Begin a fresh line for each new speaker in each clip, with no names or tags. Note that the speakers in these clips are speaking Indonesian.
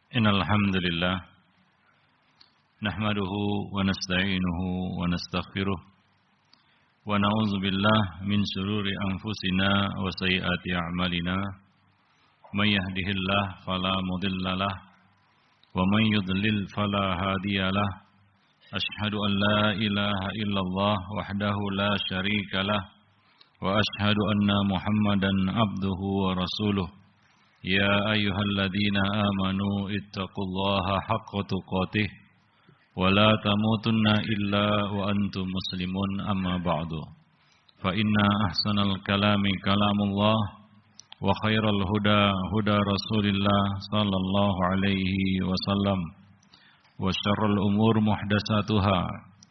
Innal hamdalillah nahmaduhu wa nasta'inuhu wa nastaghfiruh wa na'udzu billahi min shururi anfusina wa sayyiati a'malina may yahdihillahu fala mudhillalah wa may yudlil fala hadiyalah asyhadu an la ilaha illallah wahdahu la syarikalah wa asyhadu anna muhammadan abduhu wa rasuluh. Ya ayyuhalladzina amanu ittaqullaha haqqa tuqatih wa la tamutunna illa wa antum muslimun amma ba'du. Fa inna ahsanal kalami kalamullah wa khairal huda huda Rasulillah sallallahu alaihi wasallam wa syarrul umur muhdatsatuha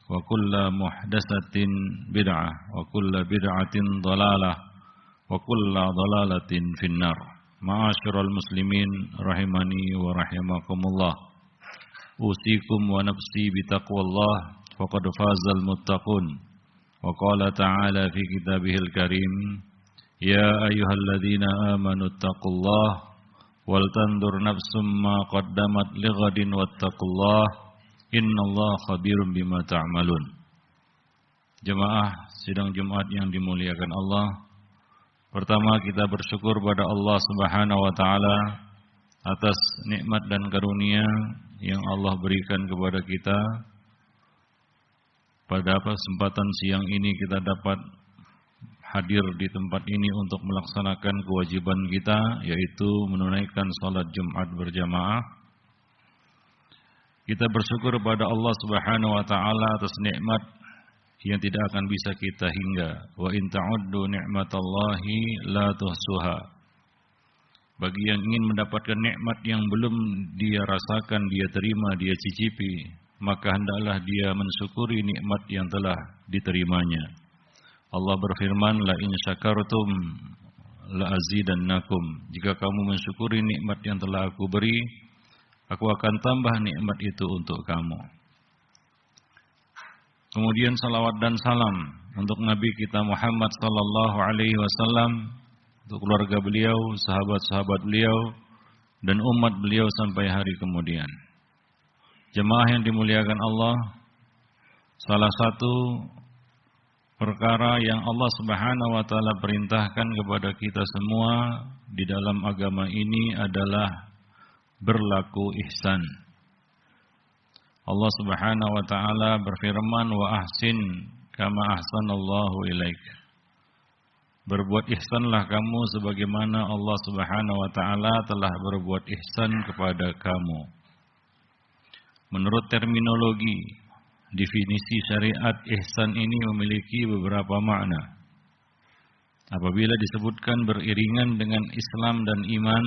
wa kullu muhdatsatin bid'ah wa kullu bid'atin dhalalah wa kullu dhalalatin finnar. Ma'asyiral muslimin rahimani wa rahimakumullah. Usikum wa nafsi bitaqwallah faqad fazal muttaqun. Wa qala ta'ala fi kitabihil karim, ya ayyuhalladzina amanu ittaqullah wal tandur nafsum ma qaddamat lighadin wattaqullah innallaha khabirum bima ta'malun. Jemaah sidang Jumat yang dimuliakan Allah, pertama kita bersyukur pada Allah Subhanahu wa taala atas nikmat dan karunia yang Allah berikan kepada kita. Pada kesempatan siang ini kita dapat hadir di tempat ini untuk melaksanakan kewajiban kita, yaitu menunaikan salat Jumat berjamaah. Kita bersyukur pada Allah Subhanahu wa taala atas nikmat yang tidak akan bisa kita hingga. Wa in ta'uddu ni'matallahi la tuhsuha. Bagi yang ingin mendapatkan nikmat yang belum dia rasakan, dia terima, dia cicipi, maka hendaklah dia mensyukuri nikmat yang telah diterimanya. Allah berfirman, la in syakartum la azidannakum. Jika kamu mensyukuri nikmat yang telah aku beri, aku akan tambah nikmat itu untuk kamu. Kemudian salawat dan salam untuk Nabi kita Muhammad sallallahu alaihi wasallam, untuk keluarga beliau, sahabat-sahabat beliau, dan umat beliau sampai hari kemudian. Jemaah yang dimuliakan Allah, salah satu perkara yang Allah Subhanahu wa taala perintahkan kepada kita semua di dalam agama ini adalah berlaku ihsan. Allah Subhanahu wa taala berfirman, wa ahsin kama ahsanallahu ilaik. Berbuat ihsanlah kamu sebagaimana Allah Subhanahu wa taala telah berbuat ihsan kepada kamu. Menurut terminologi, definisi syariat ihsan ini memiliki beberapa makna. Apabila disebutkan beriringan dengan Islam dan iman,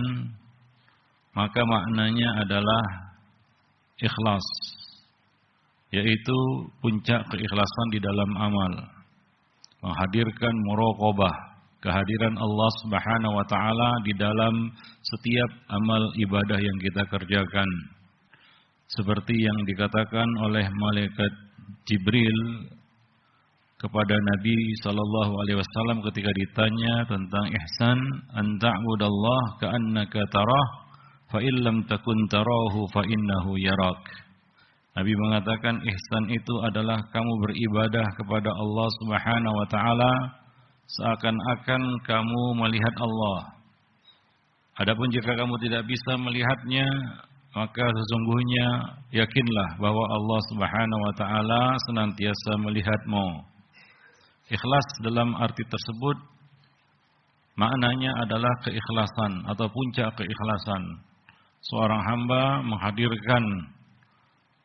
maka maknanya adalah ikhlas, yaitu puncak keikhlasan di dalam amal, menghadirkan muraqabah, kehadiran Allah Subhanahu wa taala di dalam setiap amal ibadah yang kita kerjakan. Seperti yang dikatakan oleh malaikat Jibril kepada Nabi sallallahu alaihi wasallam ketika ditanya tentang ihsan, an ta'budallaha ka'annaka tarah fa illam takun tarahu fa innahu yarak. Nabi mengatakan ihsan itu adalah kamu beribadah kepada Allah Subhanahu wa taala seakan-akan kamu melihat Allah. Adapun jika kamu tidak bisa melihatnya, maka sesungguhnya yakinlah bahwa Allah Subhanahu wa taala senantiasa melihatmu. Ikhlas dalam arti tersebut maknanya adalah keikhlasan atau puncak keikhlasan. Seorang hamba menghadirkan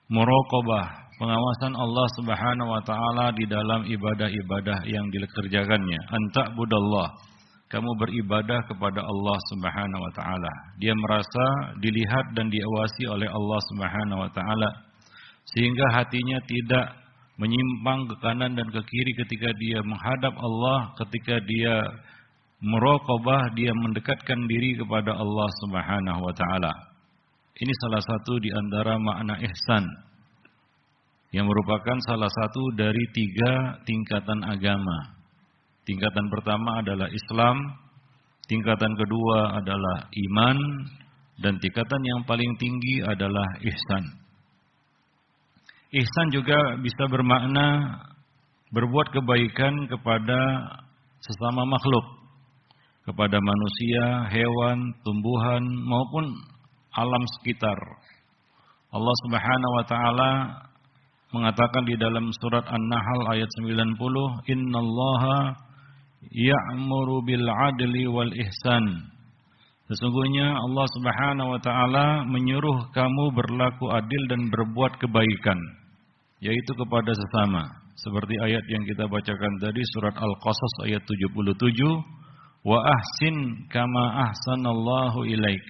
muraqabah, pengawasan Allah Subhanahu wa taala di dalam ibadah-ibadah yang dikerjakannya. Anta budallah, kamu beribadah kepada Allah Subhanahu wa taala. Dia merasa dilihat dan diawasi oleh Allah Subhanahu wa taala, sehingga hatinya tidak menyimpang ke kanan dan ke kiri ketika dia menghadap Allah, ketika dia muraqabah, dia mendekatkan diri kepada Allah Subhanahu wa taala. Ini salah satu di antara makna ihsan, yang merupakan salah satu dari 3 tingkatan agama. Tingkatan pertama adalah Islam, tingkatan kedua adalah iman, dan tingkatan yang paling tinggi adalah ihsan. Ihsan juga bisa bermakna berbuat kebaikan kepada sesama makhluk, kepada manusia, hewan, tumbuhan maupun alam sekitar. Allah Subhanahu wa taala mengatakan di dalam surat An-Nahl ayat 90, "Innallaha ya'muru bil 'adli wal ihsan." Sesungguhnya Allah Subhanahu wa taala menyuruh kamu berlaku adil dan berbuat kebaikan, yaitu kepada sesama. Seperti ayat yang kita bacakan tadi surat Al-Qasas ayat 77, "Wa ahsin kama ahsanallahu ilaik.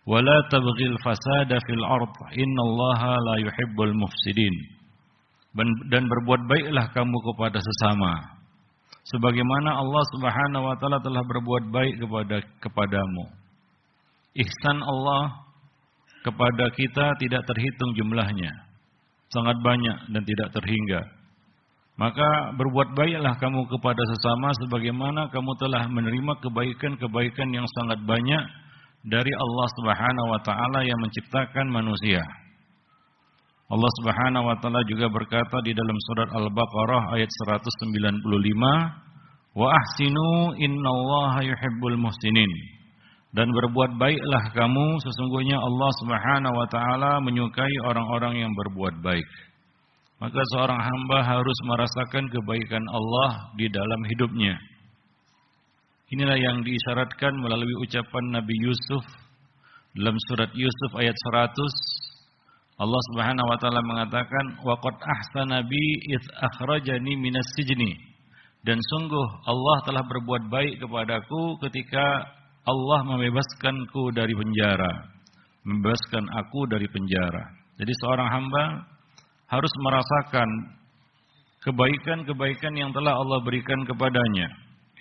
Wa la tabghil fasada fil ard. Innallaha la yuhibbul mufsidin." Dan berbuat baiklah kamu kepada sesama, sebagaimana Allah Subhanahu wa taala telah berbuat baik kepadamu. Ihsan Allah kepada kita tidak terhitung jumlahnya, sangat banyak dan tidak terhingga. Maka berbuat baiklah kamu kepada sesama sebagaimana kamu telah menerima kebaikan-kebaikan yang sangat banyak dari Allah Subhanahu wa taala yang menciptakan manusia. Allah Subhanahu wa taala juga berkata di dalam surat Al-Baqarah ayat 195, "Wa ahsinu innallaha yuhibbul muhsinin." Dan berbuat baiklah kamu, sesungguhnya Allah Subhanahu wa taala menyukai orang-orang yang berbuat baik. Maka seorang hamba harus merasakan kebaikan Allah di dalam hidupnya. Inilah yang diisyaratkan melalui ucapan Nabi Yusuf dalam surat Yusuf ayat 100. Allah Subhanahu wa taala mengatakan, "Wa qad ahsana bi id akhrajani minas sijni." Dan sungguh Allah telah berbuat baik kepadaku ketika Allah membebaskanku dari penjara, membebaskan aku dari penjara. Jadi seorang hamba harus merasakan kebaikan-kebaikan yang telah Allah berikan kepadanya.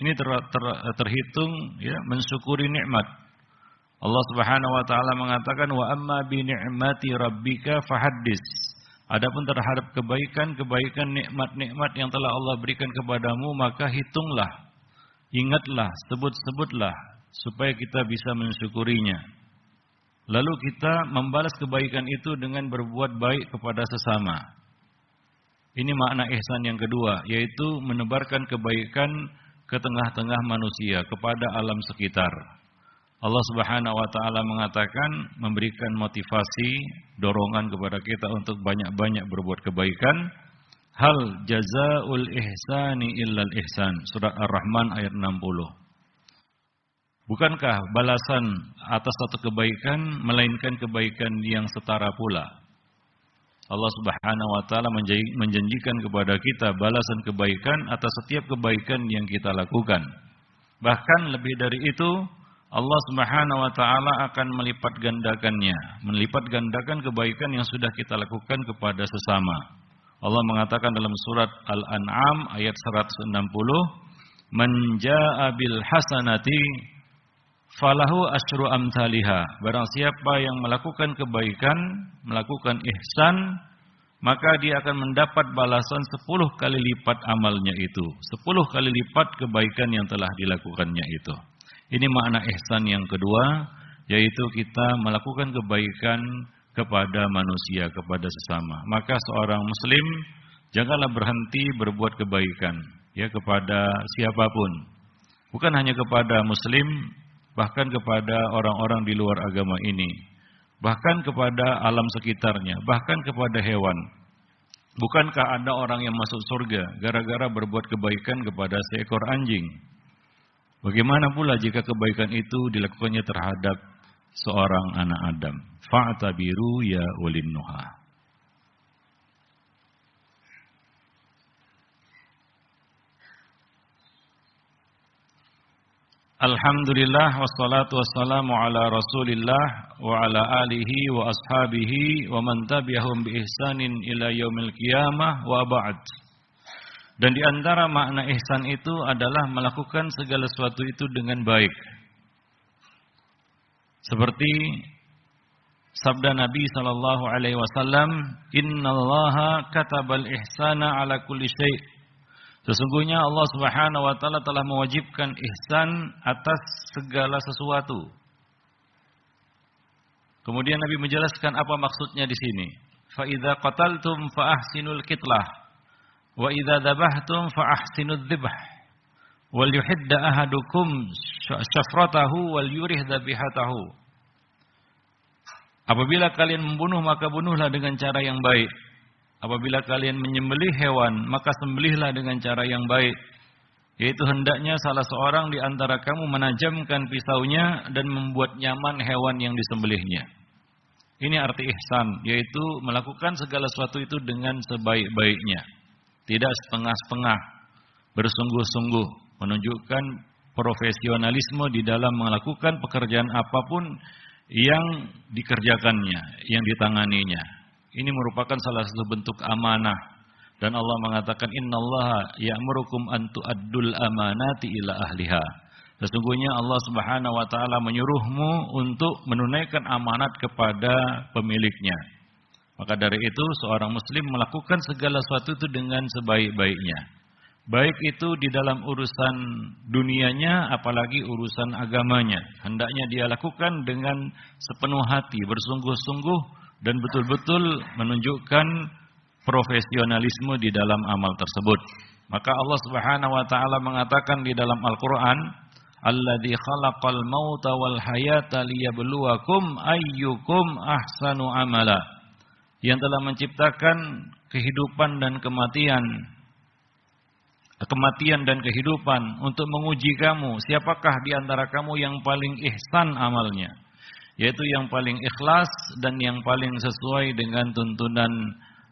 Ini terhitung ya, mensyukuri nikmat. Allah Subhanahu wa taala mengatakan, "Wa amma bi ni'mati rabbika fahaddits." Adapun terhadap kebaikan-kebaikan, nikmat-nikmat yang telah Allah berikan kepadamu, maka hitunglah, ingatlah, sebut-sebutlah supaya kita bisa mensyukurinya. Lalu kita membalas kebaikan itu dengan berbuat baik kepada sesama. Ini makna ihsan yang kedua, yaitu menebarkan kebaikan ke tengah-tengah manusia, kepada alam sekitar. Allah Subhanahu wa taala mengatakan, memberikan motivasi, dorongan kepada kita untuk banyak-banyak berbuat kebaikan. Hal jazaul ihsani illal ihsan. Surat Ar-Rahman ayat 60. Bukankah balasan atas satu kebaikan melainkan kebaikan yang setara pula? Allah Subhanahu wa taala menjanjikan kepada kita balasan kebaikan atas setiap kebaikan yang kita lakukan. Bahkan lebih dari itu, Allah Subhanahu wa taala akan melipat gandakan kebaikan yang sudah kita lakukan kepada sesama. Allah mengatakan dalam surat Al-An'am ayat 160, "Man jaa'a bil hasanati falahu asyru amsalihha." Barang siapa yang melakukan kebaikan, melakukan ihsan, maka dia akan mendapat balasan 10 kali lipat amalnya itu, 10 kali lipat kebaikan yang telah dilakukannya itu. Ini makna ihsan yang kedua, yaitu kita melakukan kebaikan kepada manusia, kepada sesama. Maka seorang muslim janganlah berhenti berbuat kebaikan ya kepada siapapun. Bukan hanya kepada muslim, bahkan kepada orang-orang di luar agama ini, bahkan kepada alam sekitarnya, bahkan kepada hewan. Bukankah ada orang yang masuk surga gara-gara berbuat kebaikan kepada seekor anjing? Bagaimana pula jika kebaikan itu dilakukannya terhadap seorang anak Adam? Fa'tabiru ya ulin nuha. Alhamdulillah wassalatu wassalamu ala Rasulillah wa ala alihi wa ashabihi wa man tabi'ahum bi ihsanin ila yaumil qiyamah wa ba'd. Dan di antara makna ihsan itu adalah melakukan segala sesuatu itu dengan baik. Seperti sabda Nabi sallallahu alaihi wasallam, "Innallaha katabal ihsana ala kulli syai'." Sesungguhnya Allah Subhanahu wa taala telah mewajibkan ihsan atas segala sesuatu. Kemudian Nabi menjelaskan apa maksudnya di sini. Fa idza qataltum fa ahsinul qitlah wa idza dzabhtum fa ahsinud dzibh wal yuhidda ahadukum syafratahu wal yurih dzabihatahu. Apabila kalian membunuh maka bunuhlah dengan cara yang baik. Apabila kalian menyembelih hewan maka sembelihlah dengan cara yang baik. Yaitu hendaknya salah seorang di antara kamu menajamkan pisaunya dan membuat nyaman hewan yang disembelihnya. Ini arti ihsan, yaitu melakukan segala sesuatu itu dengan sebaik-baiknya. Tidak setengah-setengah, bersungguh-sungguh, menunjukkan profesionalisme di dalam melakukan pekerjaan apapun yang dikerjakannya, yang ditanganinya. Ini merupakan salah satu bentuk amanah. Dan Allah mengatakan, innallaha ya'murukum an tu'addul amanati ila ahliha. Sesungguhnya Allah Subhanahu wa taala menyuruhmu untuk menunaikan amanat kepada pemiliknya. Maka dari itu seorang muslim melakukan segala sesuatu itu dengan sebaik-baiknya. Baik itu di dalam urusan dunianya apalagi urusan agamanya. Hendaknya dia lakukan dengan sepenuh hati, bersungguh-sungguh dan betul-betul menunjukkan profesionalisme di dalam amal tersebut. Maka Allah Subhanahu wa taala mengatakan di dalam Al-Qur'an, alladzi khalaqal mauta wal hayata liyabluwakum ayyukum ahsanu amala. Yang telah menciptakan kehidupan dan kematian dan kehidupan untuk menguji kamu, siapakah di antara kamu yang paling ihsan amalnya, yaitu yang paling ikhlas dan yang paling sesuai dengan tuntunan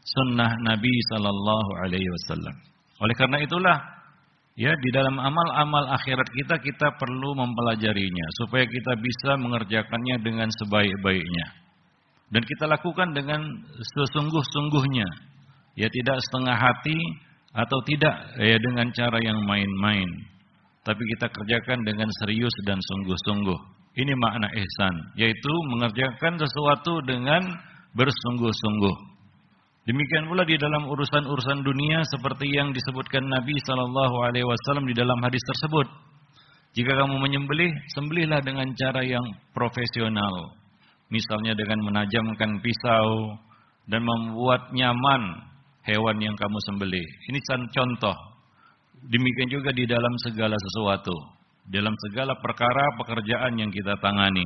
sunnah Nabi sallallahu alaihi wasallam. Oleh karena itulah ya, di dalam amal-amal akhirat kita perlu mempelajarinya supaya kita bisa mengerjakannya dengan sebaik-baiknya. Dan kita lakukan dengan sesungguh-sungguhnya. Ya, tidak setengah hati atau tidak ya dengan cara yang main-main. Tapi kita kerjakan dengan serius dan sungguh-sungguh. Ini makna ihsan, yaitu mengerjakan sesuatu dengan bersungguh-sungguh. Demikian pula di dalam urusan-urusan dunia seperti yang disebutkan Nabi SAW di dalam hadis tersebut. Jika kamu menyembelih, sembelihlah dengan cara yang profesional. Misalnya dengan menajamkan pisau dan membuat nyaman hewan yang kamu sembelih. Ini contoh. Demikian juga di dalam segala sesuatu. Dalam segala perkara pekerjaan yang kita tangani.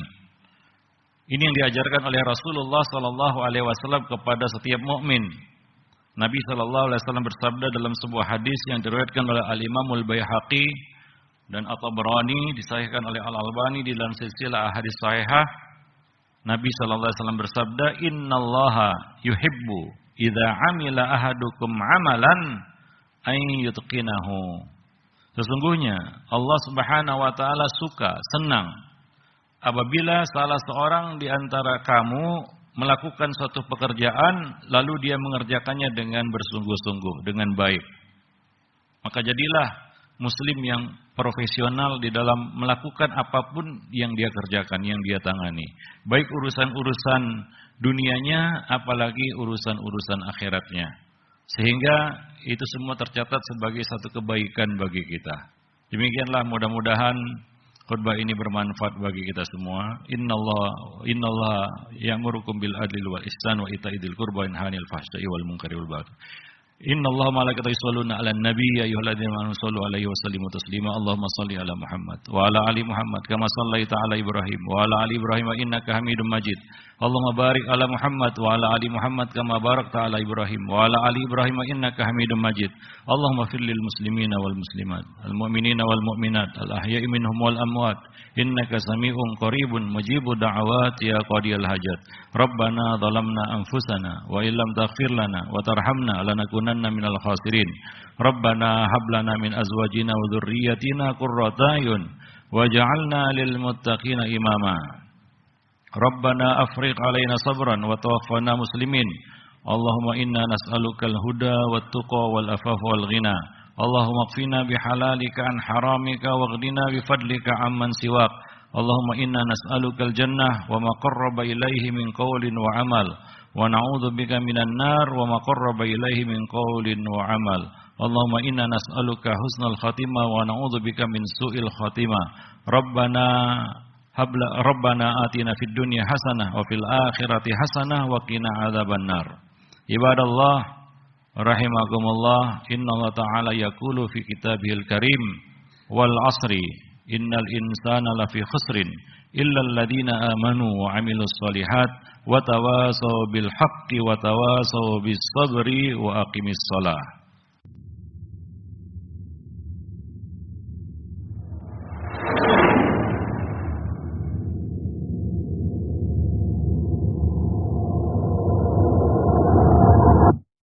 Ini yang diajarkan oleh Rasulullah SAW kepada setiap mukmin. Nabi SAW bersabda dalam sebuah hadis yang diriwayatkan oleh Al-Imamul Baihaqi dan At-Tabrani, disahihkan oleh Al-Albani di dalam silsilah hadis sahihah. Nabi SAW bersabda, innallaha yuhibbu idza amila ahadukum amalan ay yutqinahu. Sesungguhnya Allah Subhanahu wa taala suka, senang apabila salah seorang di antara kamu melakukan suatu pekerjaan lalu dia mengerjakannya dengan bersungguh-sungguh, dengan baik. Maka jadilah muslim yang profesional di dalam melakukan apapun yang dia kerjakan, yang dia tangani. Baik urusan-urusan dunianya apalagi urusan-urusan akhiratnya. Sehingga itu semua tercatat sebagai satu kebaikan bagi kita. Demikianlah mudah-mudahan khutbah ini bermanfaat bagi kita semua. Innallaha ya'murukum bil adli wal ihsan wa ita'idzil qurba wa yanha 'anil fahsya'i wal munkari wal baghi. Innallaha wa malaikatahu yusholluna 'alan nabi ya ayyuhalladzina amanu shallu 'alaihi wa sallimu taslima. Allahumma shalli 'ala Muhammad wa 'ala ali Muhammad kama shallaita 'ala Ibrahim wa 'ala ali Ibrahim innaka Hamidum Majid. Allahumma barik 'ala Muhammad wa 'ala ali Muhammad kama barakta 'ala Ibrahim wa 'ala ali Ibrahim innaka Hamidum Majid. Allahumma fir lil muslimina wal muslimat, al mu'minina wal mu'minat, al ahya'i minhum wal amwat. Innaka sami'un qaribun mujibu da'awat ya qadiyal hajat. Rabbana zalamna anfusana wa illam taghfir lana wa tarhamna lanakunanna minal khasirin. Rabbana hab lana min azwajina wa dhurriyyatina qurrata a'yun waj'alna lil muttaqina imama. Rabbana afriq alaina sabran wa tawaffana muslimin. Allahumma inna nas'alukal huda wat tuqa wal afafa wal ghina. Allahumma qfina bihalalika an haramika waghdina bifadlika amman siwak. Allahumma inna nas'alukal jannah wa ma qarraba ilaihi min qawlin wa amal wa na'udzu bika minan nar wa ma qarraba ilaihi min qawlin wa amal. Allahumma inna nas'aluka husnal khatimah wa na'udzu bika min su'il khatimah. Rabbana Rabbana atina fid dunya hasanah wa fil akhirati hasanah wa qina adzabannar. Ibadallah rahimakumullah, innallaha ta'ala yaqulu fi kitabihil karim wal asri innal insana lafi khusrin illa alladziina amanu wa 'amilus shalihat wa tawasaw bil haqqi wa tawasaw bis sabri wa aqimis shalah.